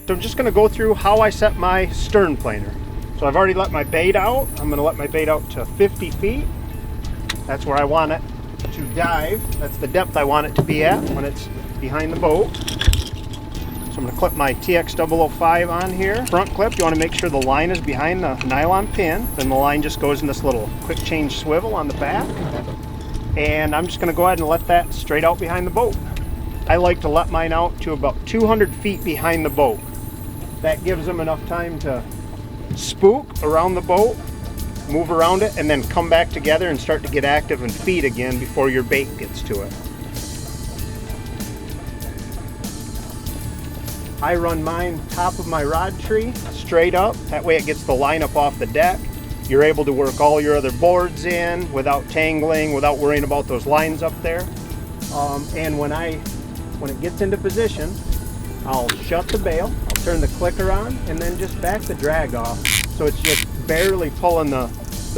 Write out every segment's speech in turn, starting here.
So I'm just going to go through how I set my stern planer. So I've already let my bait out. I'm going to let my bait out to 50 feet. That's where I want it to dive. That's the depth I want it to be at when it's behind the boat. So I'm going to clip my TX005 on here. Front clip, you want to make sure the line is behind the nylon pin. Then the line just goes in this little quick change swivel on the back. And I'm just going to go ahead and let that straight out behind the boat. I like to let mine out to about 200 feet behind the boat. That gives them enough time to spook around the boat, move around it, and then come back together and start to get active and feed again before your bait gets to it. I run mine top of my rod tree straight up. That way it gets the line up off the deck. You're able to work all your other boards in without tangling, without worrying about those lines up there. And when it gets into position, I'll shut the bail, I'll turn the clicker on, and then just back the drag off. So it's just barely pulling the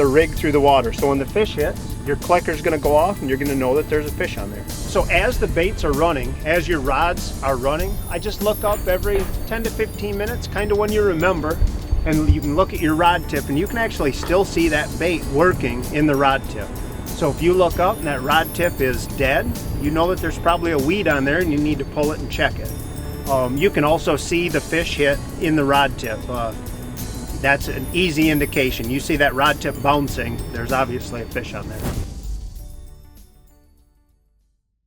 rig through the water. So when the fish hits, your clicker's gonna go off and you're gonna know that there's a fish on there. So as the baits are running, as your rods are running, I just look up every 10 to 15 minutes, kind of when you remember, and you can look at your rod tip and you can actually still see that bait working in the rod tip. So if you look up and that rod tip is dead, you know that there's probably a weed on there and you need to pull it and check it. You can also see the fish hit in the rod tip. That's an easy indication. You see that rod tip bouncing, there's obviously a fish on there.